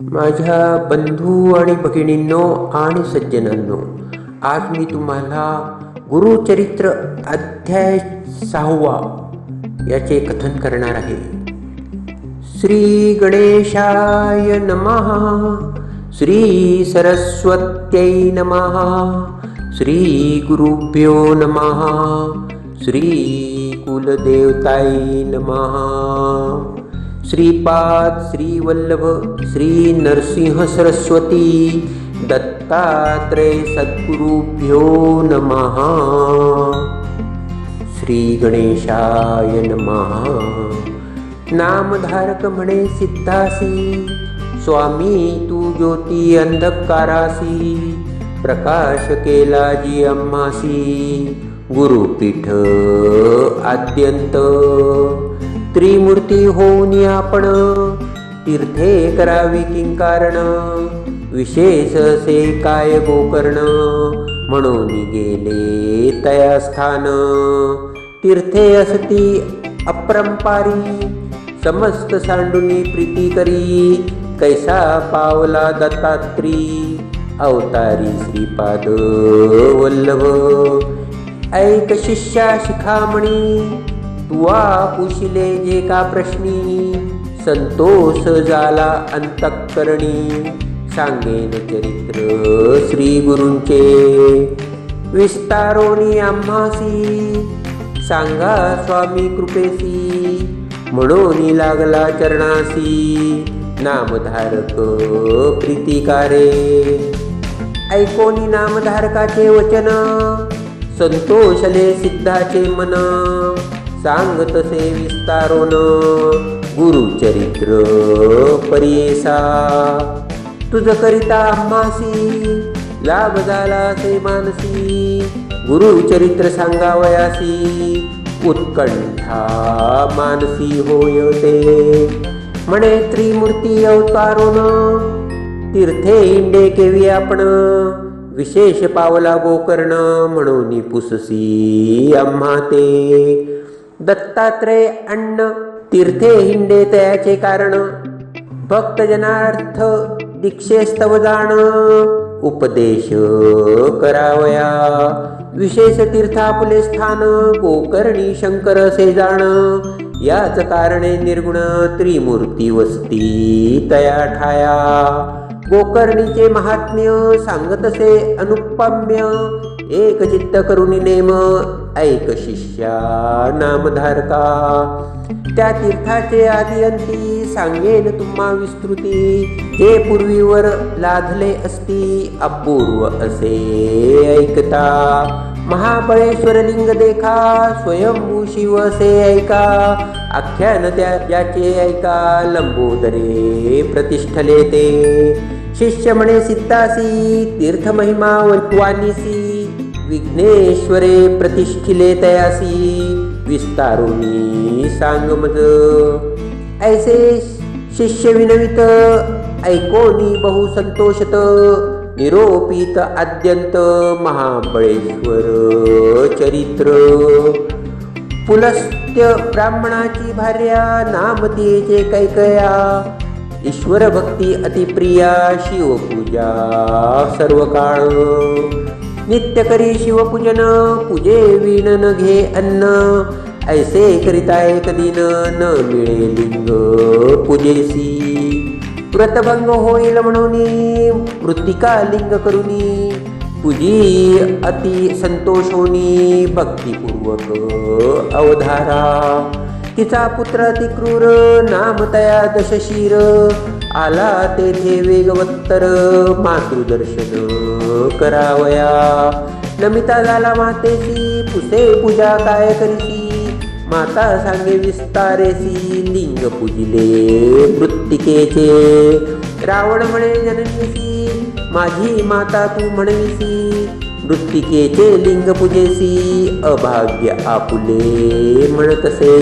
माझ्या बंधू आणि भगिनींनो आणि सज्जनांनो, आज मी तुम्हाला गुरुचरित्र अध्याय 6 याचे कथन करणार आहे. श्री गणेशाय नमः. श्री सरस्वत्यै नमः. श्री गुरुभ्यो नमः. श्री कुलदेवताय नमः. श्रीपाद श्री वल्लभ श्री नरसिंह सरस्वती दत्तात्रय सद्गुरुभ्यो नमः. श्री गणेशाय नमः. नामधारक म्हणे सिद्धासी, स्वामी तू ज्योती अंधकारासी, प्रकाश केला जी आम्हासी, गुरुपीठ आद्यंत. त्रिमूर्ती होऊन आपण तीर्थे करावी किंकारण, विशेष असे काय गोकर्ण, म्हणून गेले तया स्थान. तीर्थे असती अपरंपारी, समस्त सांडुनी प्रीती करी, कैसा पावला दत्तात्री, अवतारी श्रीपाद वल्लभ. ऐक शिष्या शिखामणी, तुवा पुशिले जे का प्रश्नी, संतोष झाला अंतःकरणी, सांगेन चरित्र श्री गुरूंचे, विस्तारोनी आम्हासी, सांगा स्वामी कृपेसी, म्हणून लागला चरणासी, नामधारक प्रीतिकारे. ऐकोनी नामधारकाचे वचन, संतोषले सिद्धाचे मन, सांगतसे विस्तारोन, गुरुचरित्र परियेसा. तुझ करिता आम्हासी, लाभ झाला से मानसी, गुरुचरित्र सांगावयासी, उत्कंठा मानसी होय ते. म्हणे त्रिमूर्ती अवतारोन, तीर्थे इंडे केवी आपण, विशेष पावला गोकर्ण, म्हणून पुससी आम्हा ते. दत्तात्रय अण्ण तीर्थे हिंडे तयाचे कारण, भक्त जनार्थ दीक्षेस्तव जाण, उपदेश करावया, विशेष तीर्थापुले स्थान, गोकर्णी शंकर असे जाण. याच कारणे निर्गुण त्रिमूर्ती वसती तया ठाया, गोकर्णीचे महात्म्य सांगतसे अनुपम्य, एक चित्त करुणी नेम, ऐक शिष्या नामधारका. त्या तीर्थाचे आदी अंती, सांगेन तुम्हा विस्तृती, हे पूर्वीवर लाधले असती, अपूर्व असे ऐकता. महाबळेश्वर लिंग देखा, स्वयंभू शिव असे ऐका, आख्यान त्याचे ऐका, लंबोदरे प्रतिष्ठले ते. शिष्य म्हणे सिद्धासी, तीर्थ महिमा वानिसी, विघ्नेश्वरे प्रतिष्ठिले तयासी, विस्तारुनी सांग मज. ऐसे शिष्य विनवित, ऐकोनी बहु संतोषत, निरोपित आद्यंत महाबळेश्वर चरित्र. पुलस्त्य ब्राह्मणाची भार्या, नाम तिचे कैकया, ईश्वर भक्ती अतिप्रिया, शिवपूजा सर्व काळ. नित्य करी शिवपूजन, पूजे विण न घे अन्न, ऐसे करिता एक दिन, न मिळे लिंग पूजेसी. व्रतभंग होईल म्हणून मृत्तिका लिंग करुनी, पूजी अति संतोष होनी, भक्तिपूर्वक अवधारा. तिचा पुत्र अति क्रूर, नाम तया दशशीर, आला तेथे वेगवत्तर, मातृदर्शन करावया. नमिता झाला मातेसी, पुसे पूजा काय करीसी, माता सांगे विस्तारेसी, लिंग पूजिले मृत्तिकेचे. रावण म्हणे जननीसी, माझी माता तू म्हणविसी, मृत्तिकेचे लिंग पूजेसी, अभाग्य आपुले म्हणतसे.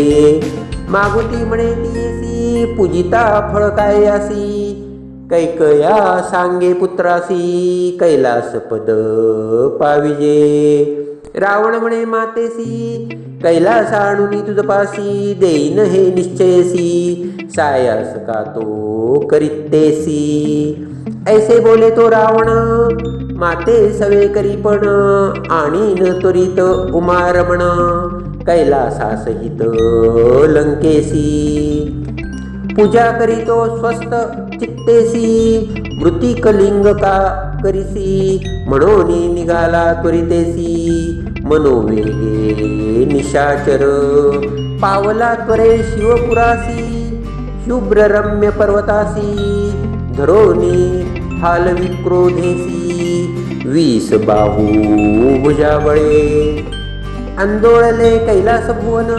मागुती म्हणे तियेसी, पूजिता फळ काय यासी, कैकया सांगे पुत्रासी, कैलास पद पाविजे. रावण म्हणे मातेसी, कैलास आणून तुझपासी, देईन हे निश्चयसी, सायास का तो करीतेसी. ऐसे बोले तो रावण, माते सवे करी पण, आणीन त्वरित उमारमण, कैलासासहित लंकेसी. पूजा करीतो स्वस्थ चित्तेसी, मृतिक लिंग का करीसी, म्हणून निघाला त्वरितेसी. मनोवेगे निशाचर, पावला त्वरे शिवपुरासी, शुभ्र रम्य पर्वतासी, धरोनी हालवी क्रोधेसी. 20 बाहू भुजाबळे, आंदोळले कैलास भुवन,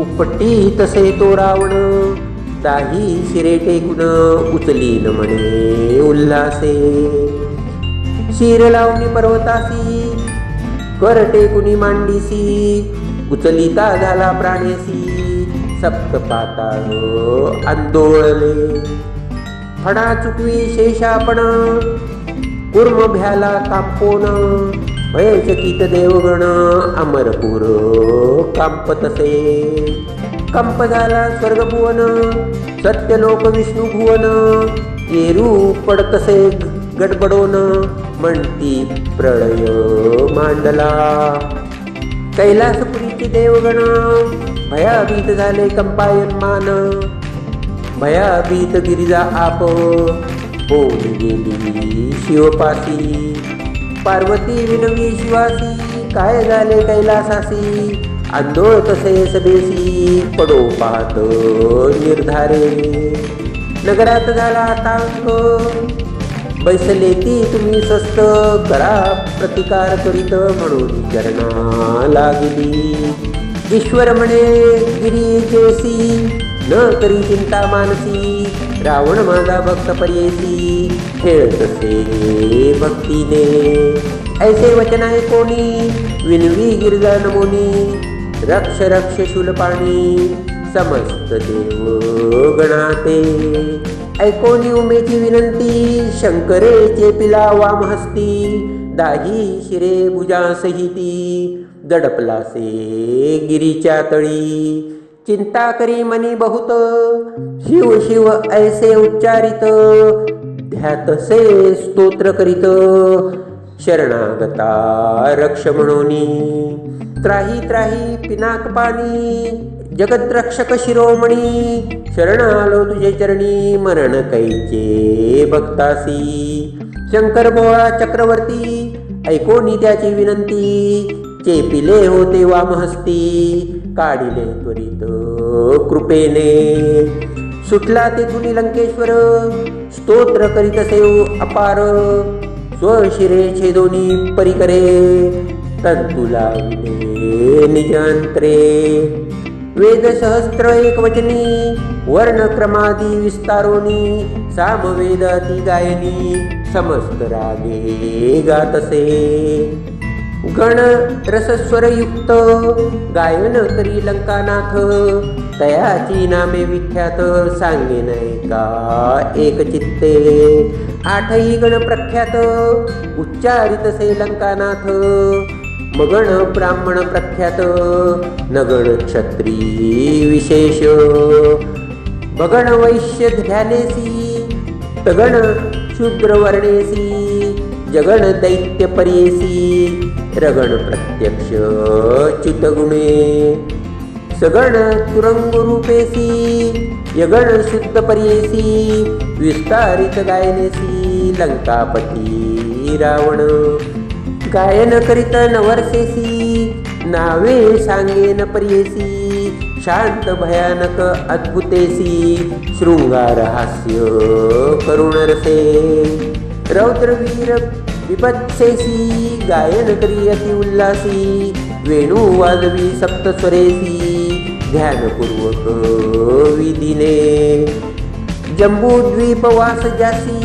उपटी तसे तो रावण, दाही शिरे टेकून उचलीन म्हणे उल्हासे. शिर लावणी पर्वतासी, कर टेकुनी मांडीसी, उचलिता झाला प्राणेसी, सप्त पाताळ आंदोळले. फणा चुकवी शेषापण, कुर्म भ्याला कांपोन, भयचकित देवगण अमरपूर कांपतसे. कंप झाला स्वर्गभुवन, सत्यलोक विष्णू भुवन, येरू पडतसे गडबडोन, म्हणती प्रळय मांडला. कैलासपुरीचे देवगण भयाभीत झाले कंपायनमान, भयाभीत गिरिजा आप होऊन गेली शिवपासी. पार्वती विनवी शिवासी, काय झाले कैलासासी, आंदोळ तसे सभेसी, पडो पाहत निर्धारे. नगरात झाला आतंक, बैसले ती तुम्ही स्वस्त, करा प्रतिकार करीत म्हणून चरणा लागली. ईश्वर म्हणे गिरिजेसी, न करी चिंता मानसी, रावण माझा भक्त पर्येसी, खेळतसे भक्तीने. ऐसे वचन आहे कोणी, विनवी गिरजा नमोनी, रक्ष रक्ष शूलपाणी, समस्त देव गणाते. ऐकोनी उमेची विनंती, शंकरेचे पिला वामहस्ती, दाही शिरे भुजासहिती, दडपलासे गिरीच्या तळी. चिंता करी मनी बहुत, शिव शिव ऐसे उच्चारित, ध्यातसे स्तोत्र करीत, शरणागता रक्ष म्हणोनी. त्राही त्राही पिनाक पाणी, जगद्रक्षक शिरोमणी, शरण आलो तुझे चरणी, मरण कैचे भक्तासी. शंकर भोळा चक्रवर्ती, ऐकोनी त्याची विनंती, चेपिले होते वामहस्ती, काढिले त्वरित कृपेने. सुटला तेथून लंकेश्वर, स्तोत्र करीत सेव अपार, स्वशिरे छेदोनी परिकरे, तंतुला विले निजांत्रे. वेद सहस्त्र एक वचनी, वर्ण क्रमादी विस्तारोनी, सामवेद अति गायनी, समस्त रागे गातसे. गण रसस्वर युक्त, गायन करी लंकानाथ, तयाची नामे विख्यात, सांगेन ऐका एक चित्ते. 8ही गण प्रख्यात, उच्चारितसे लंकानाथ, मगण ब्राह्मण प्रख्यात, नगण क्षत्री विशेष. भगण वैश्य ध्यानेसी, तगण शूद्र वर्णेसी, जगण दैत्य पर्येसी, रगण प्रत्यक्ष च्युतगुणे. सगण तुरंग रूपेसी, यगण शुद्ध पर्येसी, विस्तारित गायनेसी, लंकापती रावण. गायन करीत नवर्षेसी, नावे सांगेन पर्येसी, शांत भयानक अद्भुतेसी, शृंगार हास्य करुण रसे. रौद्रवीर विपत्सेसी, गायन करी अति उल्लासी, वेणू वाजवी सप्तस्वरेसी, ध्यानपूर्वक विधीने. जंबूद्वीप वास जासी,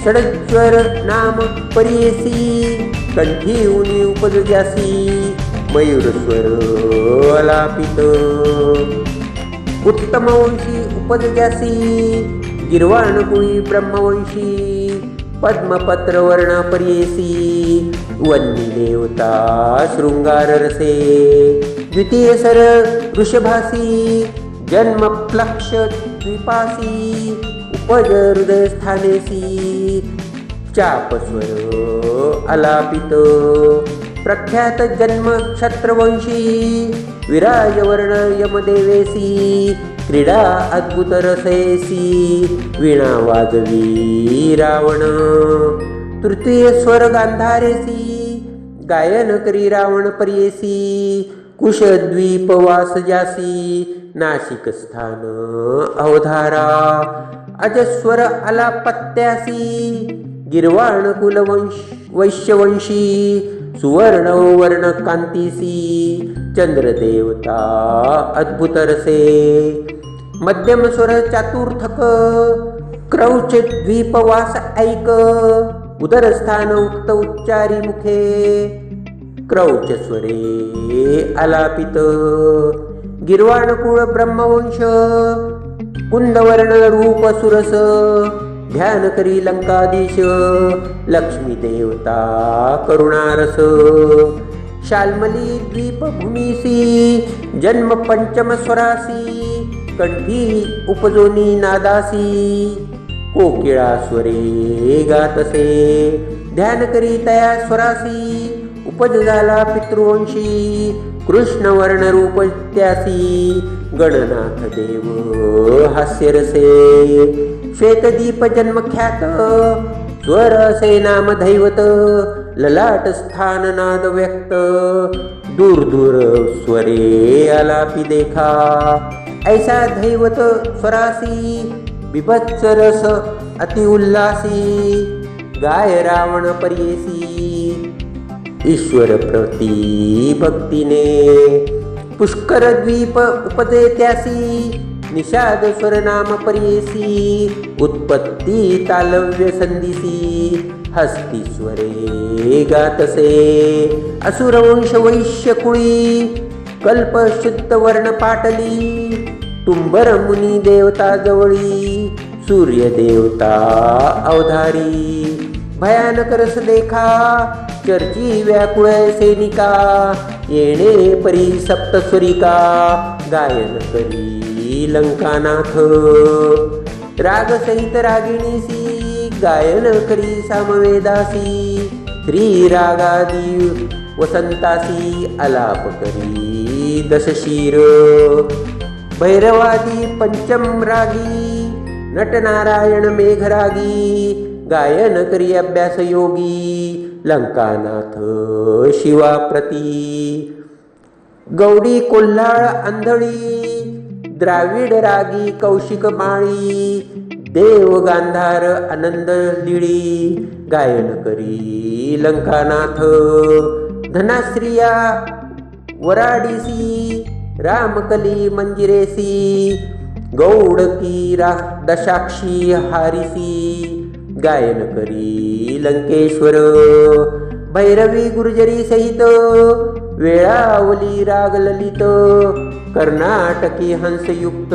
षडज्वर नाम पर्येसी, कंठी उनी उपज जासी, मयूरस्वर अलापित. उत्तमवंशी उपज जासी, गिरवाणकुळी ब्रह्मवंशी, पद्मपत्र वर्ण पर्येसी वन्नी देवता शृंगार रसे द्वितीय सर वृषभासी जन्म प्लक्ष द्विपासी उपज हृदय स्थानेसी चापस्वर अलापित प्रख्यात जन्म क्षत्रवंशी विराजवर्ण यमदेवेसी क्रीडा अद्भुत रसेसी वीणा वाजवी रावण तृतीय स्वर गांधारेसी गायन करी रावण पर्येसी कुशद्वीप वासजासी नाशिक स्थान अवधारा अजस्वर अलापत्यासी गिरवाण कुलवंश वैश्यवंशी सुवर्ण वर्ण कांतीसी चंद्रदेवता अद्भुत रसे मध्यम स्वर चातुर्थक क्रौच द्वीपवास ऐक उदरस्थान उक्त उच्चारी मुखे क्रौच स्वरे अलापित गिरवाण कुळ ब्रह्मवंश कुंदवर्ण रूप सुरस ध्यान करी लंकाधीश लक्ष्मी देवता करुणारस शाल्मली द्वीप भूमीसी जन्म पंचम स्वरासी कंठी उपजोनी नादासी कोकिळा स्वरे गातसे ध्यान करी तया स्वरासी उपज झाला पितृवंशी कृष्ण वर्ण रूप त्यासी गणनाथ देव हास्यरसे श्वेतदीप जन्म ख्यात स्वर असे नाम दैवत ललाट स्थान नाद व्यक्त दूर दूर स्वरे आलापी देखा ऐसा दैवत स्वरासी बिभत्स रस अति उल्लासी गाय रावण पर्येसी ईश्वर प्रती भक्तीने पुष्कर द्वीप उपजे त्यासी निषाद स्वर नाम पर्येसी उत्पत्ती तालव्य संदिसी हस्ती स्वरे गातसे असुरवंश वैश्य कुळी कल्प शुद्ध वर्ण पाटली टुंबर मुनी देवता जवळी सूर्य देवता अवधारी भयानक रस देखा चर्ची व्याकुळ सैनिका येणे परी सप्तस्वरिका गायन करी लंकानाथ राग सहित रागिणीसी गायन करी सामवेदासी श्री रागादी वसंतासी आलाप करी दशशीर भैरवादी पंचम रागी नटनारायण मेघरागी गायन करी अभ्यास योगी लंकानाथ शिवाप्रती गौडी कोल्हाळ आंधळी द्राविड रागी कौशिक माळी देव गांधार आनंद लिळी गायन करी लंकानाथ धनाश्रिया वराडीसी रामकली मंजिरेसी गौडकी दशाक्षी हारिसी गायन करी लंकेश्वर भैरवी गुर्जरी सहित वेळावली राग ललित कर्नाटकी हंसयुक्त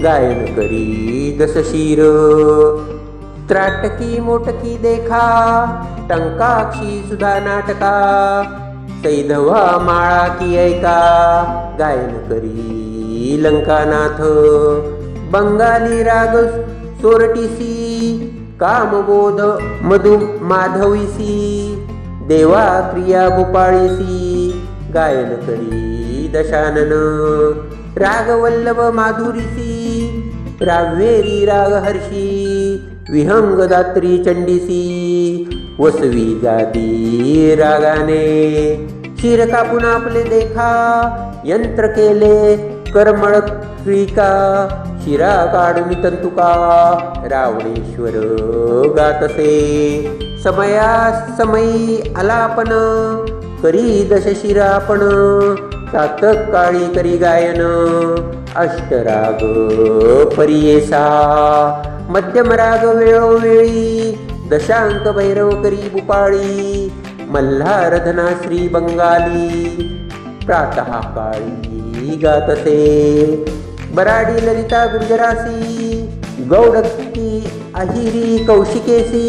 गायन करी दशशीर त्राटकी मोटकी देखा टंकाक्षी सुधा नाटका सैधवा माळा की ऐका गायन करी लंकानाथ बंगाली राग सोरटीसी कामबोध मधु माधवीसी देवा क्रिया गोपाळीसी गायन करी दशानन रागवल्लभ माधुरीसी रावेरी रागहर्षी विहंग दात्री चंडीसी वसवी गादी रागाने शिर कापून आपले देखा यंत्र केले करमळ क्रिका शिरा काढून तंतुका रावणेश्वर गातसे समया समयी आलापन करी दशशिरापण प्रातः काळी करी गायन अष्टराग परियेसा मध्यम राग वेळोवेळी दशांक भैरव करी बुपाळी मल्हार धनाश्री बंगाली प्रातः काळी गातसे बराडी ललिता गुर्जरासी गौडकी अहिरी कौशिकेसी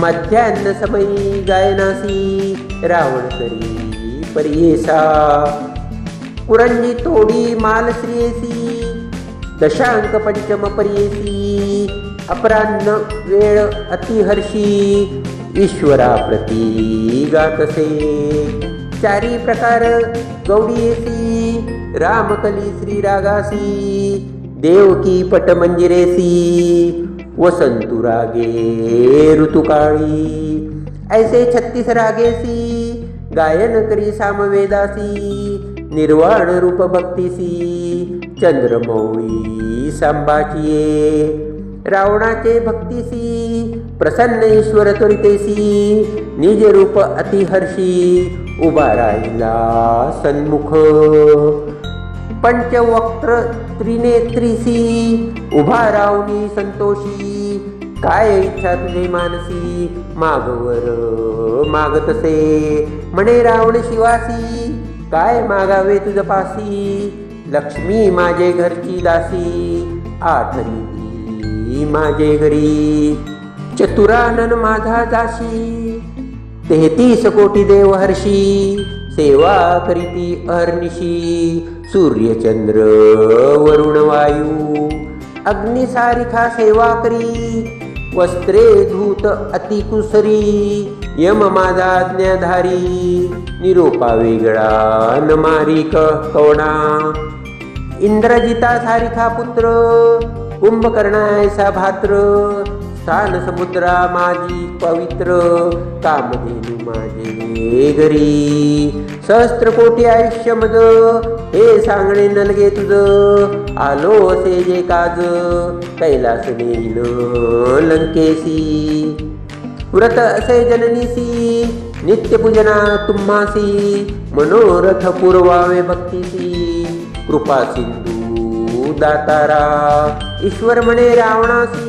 मध्यान्ह समयी गायनासी रावण करी परियेसा कुरंजी तोडी माल श्रियेसी दशांक पंचम परियेसी अपराह्न वेळ अतिहर्षी ईश्वरा प्रती गातसे चारी प्रकार गौडीयेसी रामकली श्रीरागासी देवकी पट मंजिरेसी वसंतु रागे ऋतुकाळी ऐसे 36 रागेसी गायन करी सामवेदासी निर्वाण रूप भक्तीसी चंद्रमौळी सांबाचिये रावणाचे भक्तीसी प्रसन्न ईश्वर त्वरितेसी निज रूप अतिहर्षी उभा राहिला सन्मुख पंचवक्त्र त्रिनेत्रीसी उभा रावणी संतोषी काय इच्छा तुझे मानसी मागवर मागतसे म्हणे रावण शिवासी काय मागावे तुझ पासी लक्ष्मी माझे घरची दासी आठली माझे घरी चतुरानन माझा जाशी 33 कोटी देव हर्षी सेवा करीती अहर्निशी सूर्यचंद्र वरुण वायू अग्निसारिखा सेवा करी वस्त्रे धूत अतिकुसरी यम माझा आज्ञाधारी निरोपा वेगळा न मारिक कवणा इंद्रजिता सारिखा पुत्र कुंभकर्ण ऐसा भात्र स्थान समुद्रा माझी पवित्र कामधेनु माझे घरी सहस्त्र कोटी आयुष्य मज हे सांगणे नलगे तुझ आलो असे जे काज कैलास नेईन लंकेसी व्रत असे जननीसी नित्य पूजना तुम्हासी मनोरथ पुरवावे भक्तीसी कृपा सिंधू दातारा ईश्वर म्हणे रावणासी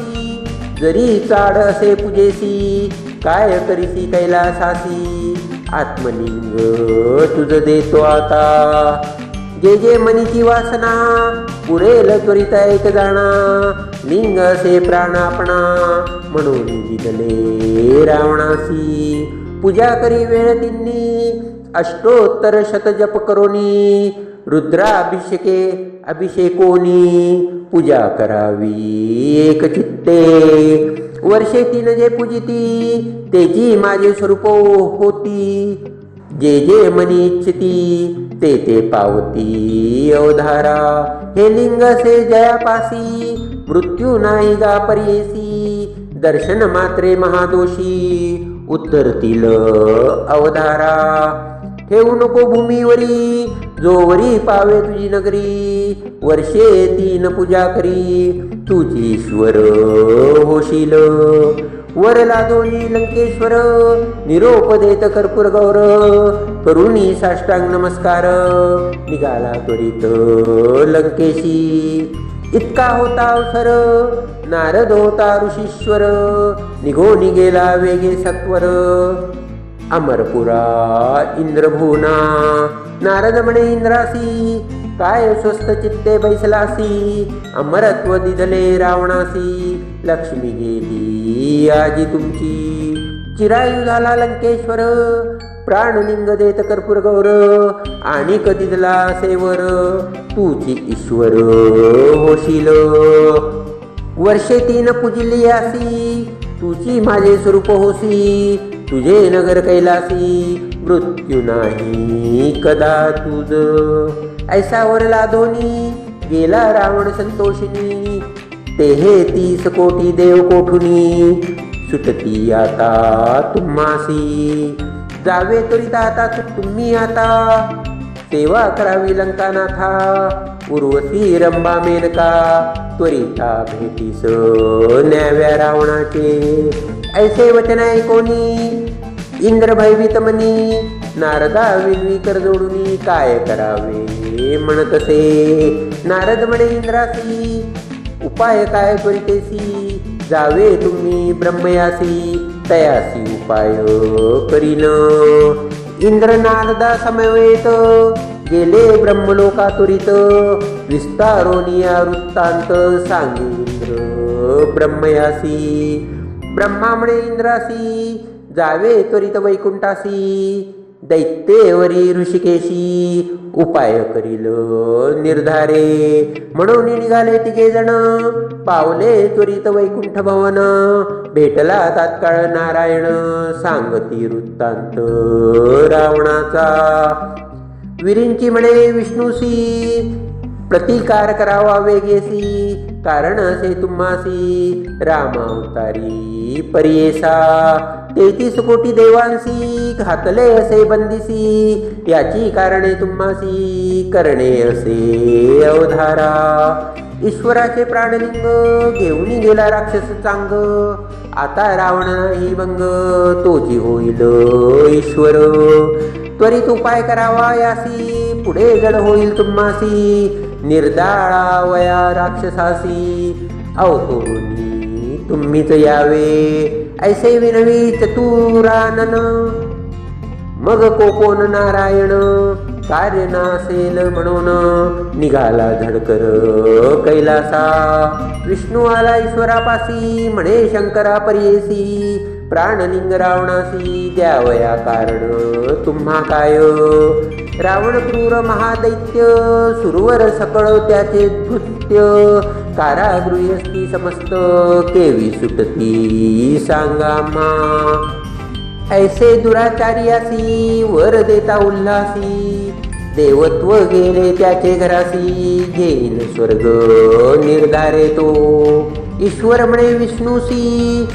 जरी चाड असे पूजेसी काय करीसी कैलासासी आत्मलिंग तुझ देतो आता जे जे मनीची वासना पुरेल त्वरित एक जाणा लिंग असे प्राण आपणा म्हणून दिदले रावणासी पूजा करी वेळ तिन्नी अष्टोत्तर शत जप करोनी रुद्राभिषेके अभिषेकोनी पूजा करावी एक चित्ते वर्षे 3 जे पूजिती तेची माझे स्वरूप होती जे जे मनी इच्छिती ते ते पावती अवधारा हे लिंग से जयापासी मृत्यू नाही गा परियेसी दर्शन मात्रे महादोषी उत्तरतील अवधारा ठेवू नको भूमीवरी जोवरी पावे तुझी नगरी वर्षे 3 पूजा करी तुझी ईश्वर होशील वरला दोन्ही लंकेश्वर निरोप देत कर्पूर गौर करुणी साष्टांग नमस्कार निघाला त्वरित लंकेशी इतका होता अवसर नारद होता ऋषीश्वर निघोनी गेला वेगे सत्वर अमरपुरा इंद्रभुवना नारद म्हणे इंद्रासी काय स्वस्थ चित्ते बैसलासी अमरत्व दिदले रावणासी लक्ष्मी गेली आजी तुमची चिरायू झाला लंकेश्वर प्राणलिंग देत कर्पूर गौर आणि कदिदला सेवर तुझी ईश्वर होशील वर्षे 3 पूजिली आसी तुझी माझे स्वरूप होसी तुझे नगर कैलासी मृत्यू नाही कदा तुझ ऐसा वरला दोन्ही गेला रावण संतोषिनी तेहे 30 कोटी देव कोठुनी सुटती आता तुम्हासी जावे त्वरित आता तुम्ही आता सेवा करावी लंकानाथा उर्वशी रंबा मेनका त्वरिता भेटीस न्याव्या रावणाचे ऐसे वचन ऐकोनी इंद्र भयभीत मनी नारदा विनवी कर जोडुनी काय करावे म्हणतसे नारद म्हणे इंद्रासी उपाय काय करितेसी जावे तुम्ही ब्रह्मयासी तयासी उपाय करीन इंद्र नारदा समवेत गेले ब्रह्मलोका त्वरित विस्तारोनिया वृत्तांत सांगे पुत्र ब्रह्मयासी. ब्रह्मा म्हणे इंद्रासी, जावे त्वरित वैकुंठासी. दैत्येवरी ऋषिकेशी, उपाय करील निर्धारे. म्हणून निघाले तिघे जण, पावले त्वरित वैकुंठ भवन. भेटला तात्काळ नारायण, सांगती वृत्तांत रावणाचा. विरींची म्हणे विष्णूसी, प्रतिकार करावा वेगेसी. कारण असे तुम्हासी, रामावतारी परियेसा. 33 कोटी देवांसी, घातले असे बंदिसी. याची कारणे तुम्हासी, करणे असे अवधारा. ईश्वराचे प्राणलिंग, घेऊन गेला राक्षस चांग. आता रावण नाही भंग, तोची होईल ईश्वर. त्वरित उपाय करावा यासी, पुढे जड होईल तुम्हासी. निर्दाळा वया राक्षसासी, अवतोनी तुम्हीच यावे. ऐसे विनवी चतुरानन, मग कोकोन नारायण. कार्य नासेल म्हणून, निघाला धडकर कैलासा. विष्णू आला ईश्वरापासी, म्हणे शंकरा परियेसी. प्राणलिंग रावणासी, द्यावया कारण तुम्हा काय. रावण क्रूर महादैत्य, सुरवर सकळ त्याचे धृत्य. कारागृही असती समस्त, केवी सुटती सांगा मा. ऐसे दुराचार्यासी, वर देता उल्हासी. देवत्व गेले त्याचे घरासी, घेईन स्वर्ग निर्धारे तो. ईश्वर म्हणे विष्णूसी,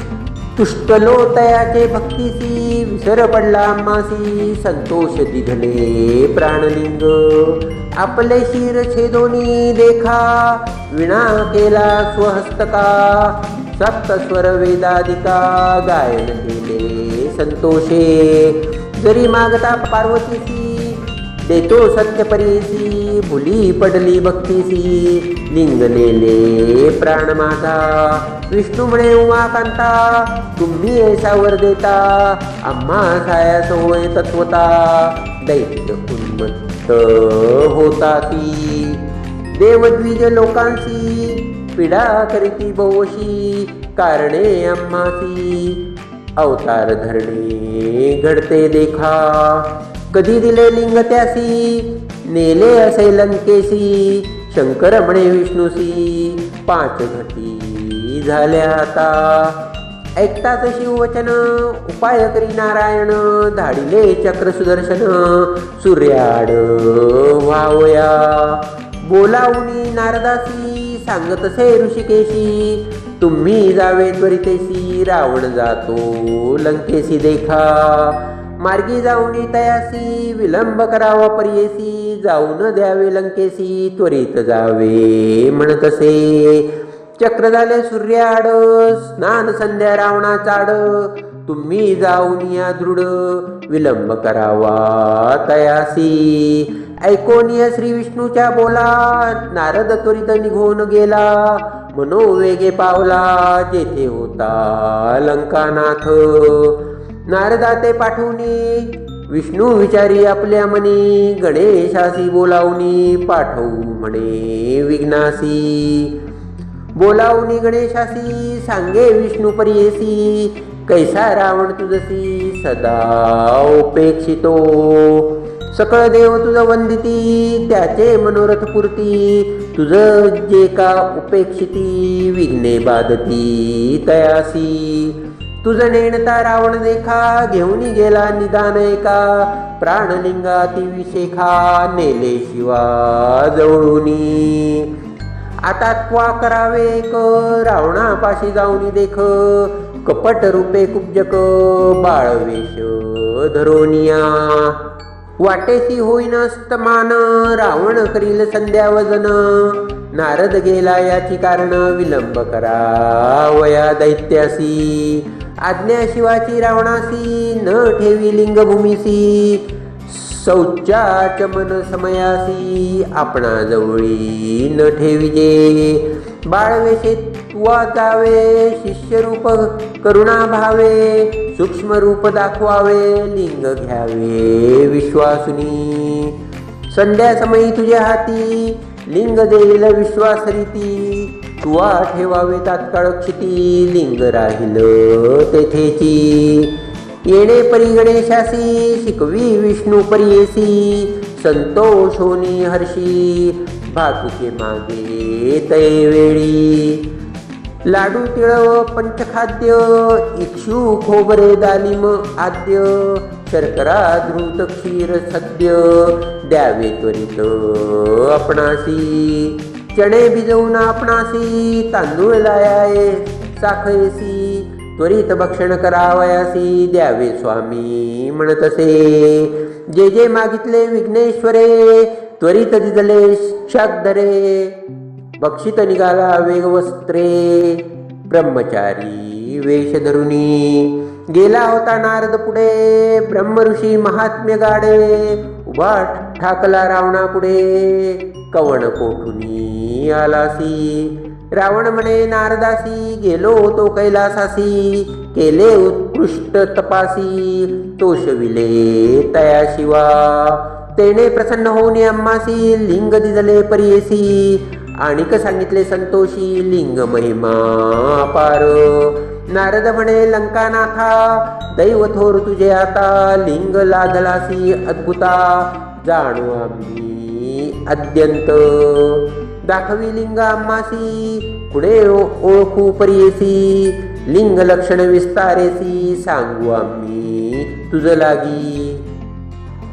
तुष्टलो तयाचे भक्तीसी. विसर पडला आम्हासी, संतोष दिघले प्राणलिंग. आपले शिर छेदोनी देखा, विणा केला स्वहस्तका. सप्तस्वर वेदाधिका, गायन केले संतोषे. जरी मागता पार्वतीसी, देतो सत्य परीसी. भुली पडली भक्तीसी, लिंगलेले प्राण माझा. विष्णू म्हणे उमाकांता, तुम्ही ऐसा वर देता. आम्हा सायास होय तत्वता, दैत्य उन्मत्त होता ती. देवद्विज लोकांसी, पीडा करीती बहुशी. कारणे आम्हासी, अवतार धरणे घडते देखा. कधी दिले लिंग त्यासी, नेले असे लंकेसी. शंकर म्हणे विष्णूसी, 5 घटी झाल्या आता. ऐकताच शिववचन, उपाय करी नारायण. धाडिले चक्र सुदर्शन, सूर्याड व्हावया. बोलावणी नारदासी, सांगतसे ऋषिकेशी. तुम्ही जावे त्वरितेसी, रावण जातो लंकेसी देखा. मार्गी जाऊनी तयासी, विलंब करावा परियेसी. जाऊन द्यावे लंकेसी, त्वरित जावे म्हणतसे. चक्र झाले सूर्याड, स्नान संध्या रावणाचाड. तुम्ही जाऊन या दृढ, विलंब करावा तयासी. ऐकोनिय श्री विष्णूच्या बोला, नारद त्वरित निघून गेला. मनोवेगे पावला, जेथे होता लंकानाथ. नारदा ते पाठवणी, विष्णू विचारी आपल्या मनी. गणेशासी बोलावणी, पाठवू म्हणे विघ्नासी. बोलावणी गणेशासी, सांगे विष्णू परियेसी. कैसा रावण तुझसी, सदा उपेक्षितो. सकळ देव तुझ वंदिती, त्याचे मनोरथ पूर्ती. तुझ जे का उपेक्षिती, विघ्ने बाधती तयासी. तुझ नेणता रावण देखा, घेऊन गेला निदान एका. प्राणलिंगाती विशेखा, नेले शिवा जवळूनी. आता त्वा करावे एक, रावणापाशी जाऊनी देख. कपट रूपे कुब्जक, बाळवेश धरोनिया. वाटेसी होईन स्तमान, रावण करील संध्या वजन. नारद गेला याची कारण, विलंब करावया दैत्यासी. आज्ञा शिवाची रावणासी, न ठेवी लिंगभूमीसी. शौचाचमन समयासी, आपणा जवळी न ठेविजे. बाळवेशे तुवा जावे, शिष्यरूप करुणा भावे. सूक्ष्म रूप दाखवावे, लिंग घ्यावे विश्वासुनी. संध्या समयी तुझ्या हाती, लिंग देईल विश्वासरीती. तुवा ठेवावे तात्काळ क्षिती लिंग राहिलं तेथेची येणे परी गणेशासी शिकवी विष्णू परियेसी संतोष होनी हर्षी भातुके मागे तैवेळी लाडू तिळव पंचखाद्य इक्षू खोबरे दालिम आद्य शर्करा धृत क्षीर सद्य द्यावे त्वरित आपणासी चणे भिजवून आपणासी तांदूळ लायाये साखयसी त्वरित भक्षण करावयासी द्यावे स्वामी म्हणतसे जे जे मागितले विघ्नेश्वरे त्वरित दिदले शाकधरे बक्षित निघाला वेगवस्त्रे ब्रह्मचारी वेश धरुनी गेला होता नारद पुढे ब्रह्म ऋषी महात्म्य गाडे उभा ठाकला रावणा पुढे कवण कोठुनी आलासी रावण म्हणे नारदासी गेलो होतो कैलासासी केले उत्कृष्ट तपासी तोषविले तया शिवा तेने प्रसन्न होऊन अम्मासी लिंग दिदले परियेसी आणिक सांगितले संतोषी लिंग महिमा अपार नारद म्हणे लंकानाथा दैव थोर तुझे आता लिंग लादलासी अद्भुता जाणू आम्ही अद्यंत दाखवी लिंग आम्हासी पुढे ओळखू परियेसी लिंग लक्षण विस्तारेसी सांगू आम्ही तुझ लागी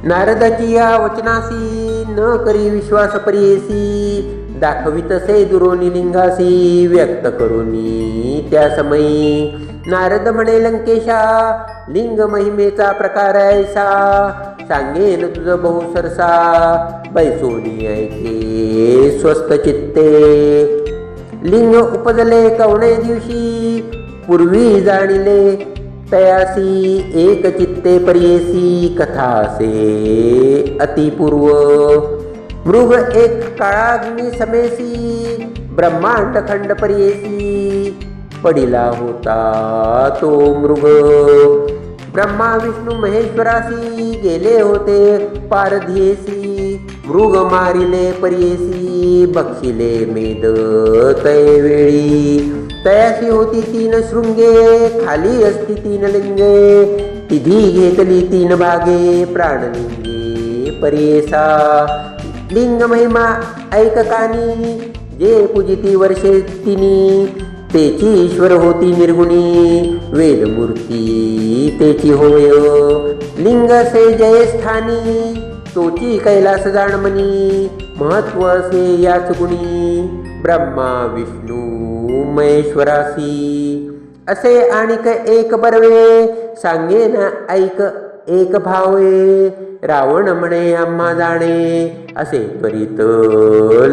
नारदाची या वचनासी न करी विश्वास परियेसी दाखवितसे दुरोनी लिंगासी व्यक्त करोनी त्या समयी नारद म्हणे लंकेशा लिंग महिमेचा प्रकार ऐसा सांगेन तुझ बहु सरसा बैसोनी ऐके स्वस्त चित्ते लिंग उपजले कवणे दिवशी पूर्वी जाणिले तयासी एक चित्ते परियेसी कथासे अतिपूर्व मृग एक काळाग्नी समेसी ब्रह्मांड खंड परियेसी पडिला होता तो मृग ब्रह्मा विष्णू महेश्वरासी गेले होते पारधियेसी मृग मारिले परियेसी बक्षिले मेद तैवेळी तयासी होती तीन शृंगे खाली असती तीन लिंगे तिधी घेतली तीन भागे प्राणलिंगे परियेसा लिंग महिमा ऐककानी जे पूजिती वर्षे तिनी तेची ईश्वर होती निर्गुणी वेदमूर्ती तेची होय लिंग से जय स्थानी तोची कैलास जाणमनी महत्व असे याच गुणी ब्रह्मा विष्णू महेश्वरासी असे आणिक एक बर्वे सांगेन ऐक एक भावे रावण म्हणे आम्हा जाणे असे त्वरित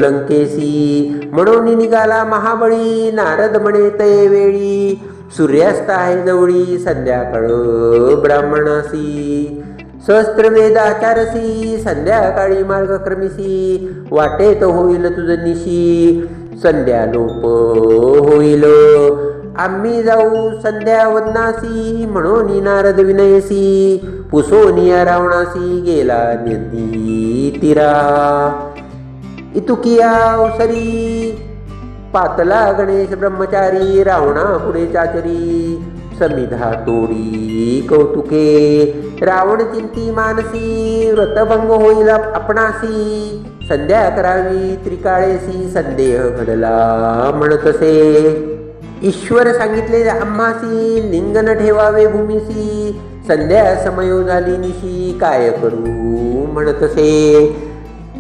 लंकेसी म्हणून निघाला महाबळी नारद म्हणे ते वेळी सूर्यास्त आहे जवळी संध्याकाळ ब्राह्मणासी सहस्त्र वेदाचारसी संध्याकाळी मार्गक्रमिसी वाटेत होईल तुझ निशी संध्या लोप होईल आम्ही जाऊ संध्या वदनासी म्हणून नारद विनयसी पुसोनिया रावणासी गेला नदी तीरा इतुकिया अवसरी पातला गणेश ब्रह्मचारी रावणा पुढे चाचरी समिधा तोडी कौतुके रावण चिंती मानसी व्रतभंग होईल आपणासी संध्या करावी त्रिकाळेसी संदेह घडला म्हणतसे ईश्वर सांगितले आम्हासी लिंग न ठेवावे भूमीसी संध्या समयो झाली निशी काय करू म्हणतसे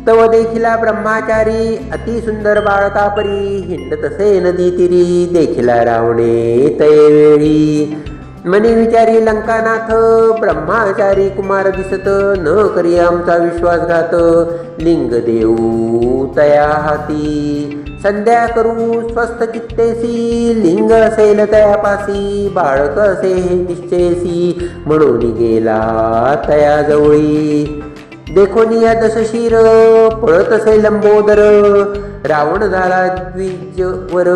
तव देखिला ब्रह्माचारी अति सुंदर बाळका परी हिंडतसे नदी तिरी देखिला रावणे तैवेळी मनी विचारी लंकानाथ ब्रह्माचारी कुमार दिसत न करी आमचा विश्वासघात लिंग देऊ तया हाती संध्या करू स्वस्थ चित्तेसी लिंग असेल तयापासी बाळक असे निश्चयसी म्हणून गेला तया जवळी देखोनी दशशीर पळत असे लंबोदर रावण झाला द्विजवर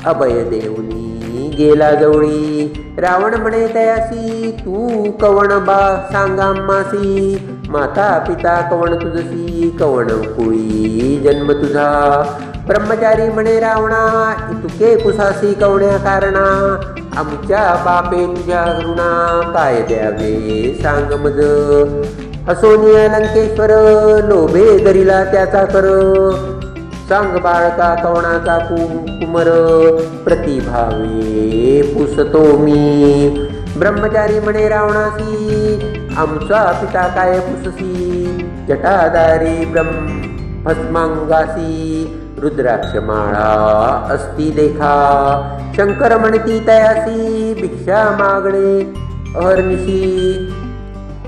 अभय देवनी गेला जवळी रावण म्हणे तयासी तू कवण बा सांगामासी माता पिता कवण तुझसी कवण कुळी जन्म तुझा ब्रह्मचारी म्हणे रावणा, इतुके कुसासी कवण्या कारणा, आमच्या बापे तुझ्या घरुणा, काय द्यावे सांग मज. हसोनिया लंकेश्वर, लोभे दरिला त्याचा कर, सांग बाळका कवणाचा कुमर, प्रतिभावे पुसतो मी. ब्रह्मचारी म्हणे रावणासी, आमचा पिता काय पुससी, जटाधारी भस्मांगासी, रुद्राक्ष माळा असती देखा. शंकर म्हणती तयासी, भिक्षा मागणे अहर्निशी,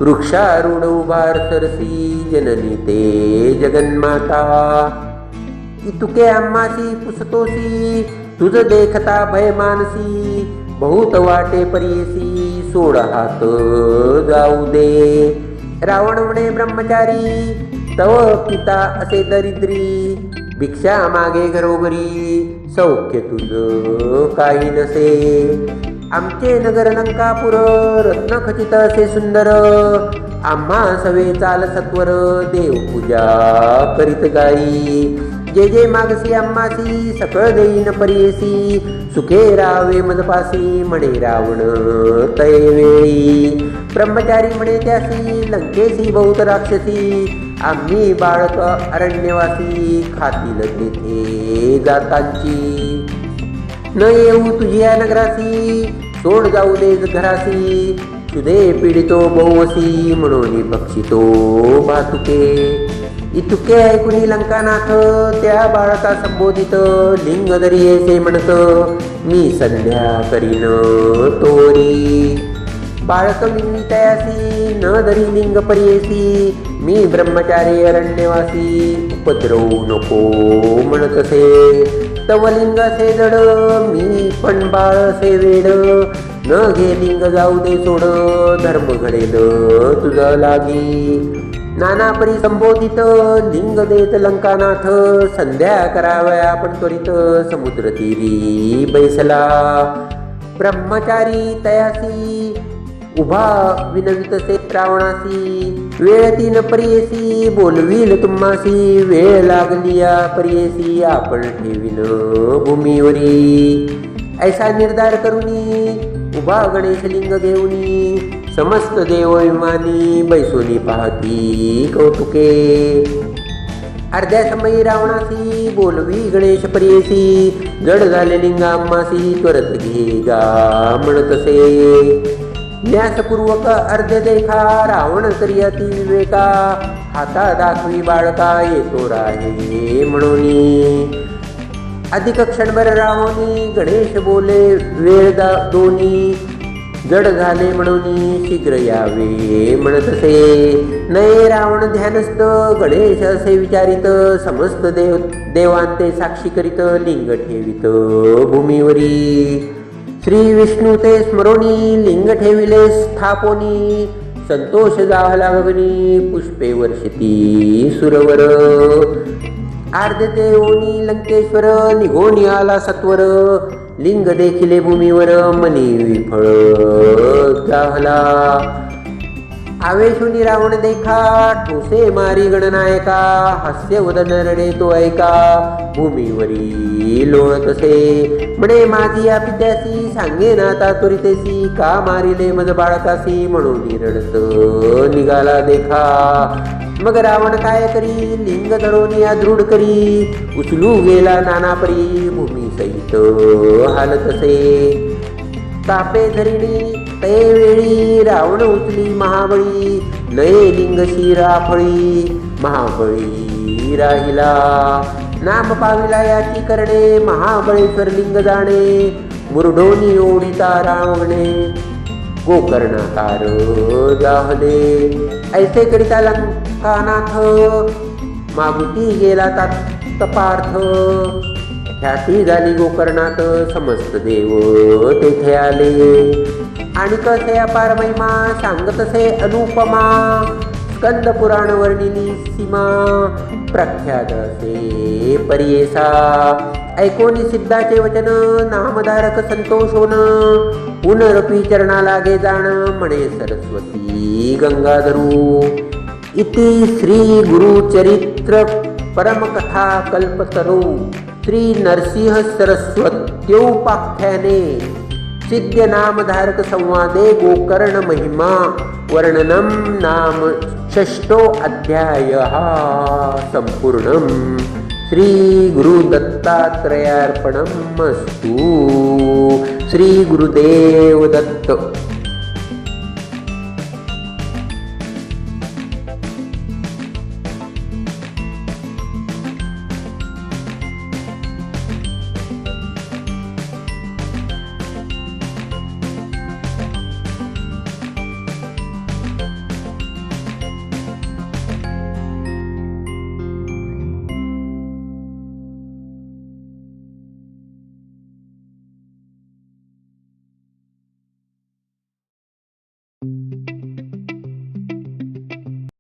वृक्षारूढ उभार सरसी, जननी ते जगन्माता. इतुके आम्हासी पुसतोसी, तुझ देखता भय मानसी, बहुत वाटे परियसी, सोड हात जाऊ दे. रावण म्हणे ब्रह्मचारी, तव पिता असे दरिद्री, भिक्षा मागे घरोघरी, सौख्य तुझ काही नसे. आमचे नगर लंकापुर, रत्न खचित असे सुंदर, आम्हा सवे चाल सत्वर, देव पूजा करीत गाई. जे जे मागसी आम्हासी, सकळ देईन परियसी, सुखे राहावे मजपासी, म्हणे रावण तैवेळी. ब्रह्मचारी म्हणे त्यासी, लंकेसी बहुत राक्षसी, आम्ही बाळक अरण्यवासी, खातील तेथे जातांची. न येऊ तुझ्या नगरासी, सोड जाऊ दे घरासी, तुझे पीडितो बहुवसी, म्हणून बक्षितो भातुके. इतुके ऐकुनी लंकानाथ, त्या बाळका संबोधित, लिंग दरियेसे म्हणत, मी संध्या करीन तोरी. बाळक मी तयासी, न दरी लिंग परियेसी, मी ब्रह्मचारी अरण्यवासी, उपद्रवू नको म्हणतसे. तव लिंग से जड, मी पण बाळ से वेड, न घे लिंग जाऊ दे सोड, धर्म घडेल तुझ लागी. नाना परी संबोधित, लिंग देत लंकानाथ, संध्या कराव्या आपण त्वरित, समुद्र तीरी बैसला. ब्रह्मचारी तयासी, उभा विनवितसे रावणासी, वेळ तीन परियेसी, बोलवील तुम्हासी, वेळ लागली या परियेसी, आपण ठेवीन भूमीवरी. ऐसा निर्धार करुनी, उभा गणेश लिंग घेऊनी, समस्त देव विमानी, बैसोनी पाहती कौतुके. अर्ध्या समयी रावणासी, बोलवी गणेश परियेसी, जड झाले लिंग आम्हासी, त्वरत घे गा म्हणतसे. न्यासपूर्वक अर्ध्य देखा, रावण करी अति विवेका, हाता दाखवी बाळका, येतो राहे म्हणून. अधिक क्षणभर राहोनी, गणेश बोले वेळ दोनी, जड झाले म्हणून शीघ्र यावे म्हणतसे. नये रावण ध्यानस्थ, गणेश असे विचारित, समस्त देवांते साक्षी करीत, लिंग ठेवित भूमीवरी. श्री विष्णू ते स्मरोनी, लिंग ठेविले स्थापोनी, संतोष झाला गगनी, पुष्पे वर्षती सुरवर. आर्ध देवोनी लंकेश्वर, निघोनी आला सत्वर, लिंग देखिले भूमीवर, मनी विफळ जाहला. आवेशुनी रावण देखा, ठोसे मारी गणनायका, हास्य वदन रडे तो ऐका, भूमीवरी लोळतसे. म्हणे माझी या पित्यासी, सांगे ना त्वरितेसी, का मारिले मज बाळकासी, म्हणून रडत निघाला देखा. मग रावण काय करी, लिंग धरोनी दृढ करी, उचलू गेला नाना परी, भूमी सहित हालतसे. तापे धरिणी ते वेळी, रावण उचली महाबळी, नये लिंग शिराफळी, महाबळी राहिला. नाम पाविला याची करणे, महाबळेश्वर लिंग जाणे, मुरडोनी ओढिता रावणे, गोकर्णाकार जाहले. ऐसे करिता लंकानाथ, मागुती गेला तपार्थ, ख्याती झाली गोकर्णात, समस्त देव तेथे आले. आणि कसे अपार महिमा, सांगतसे अनुपमा, स्कंद पुराण वर्णिली सीमा, प्रख्यात असे परियेसा. ऐकोनी सिद्धाचे वचन, नामधारक संतोष होन, पुनरपी चरणा लागे जाण, म्हणे सरस्वती गंगाधरू. इति श्री गुरुचरित्र परमकथा कल्पतरू. श्री नरसिंह सरस्वत्योपाख्याने सिद्ध्यनामधारक संवादे गोकर्ण महिमा वर्णनम नाम षष्ठो अध्यायः संपूर्णम्. श्री गुरु दत्तात्रयार्पणमस्तु. श्री गुरुदेव दत्त.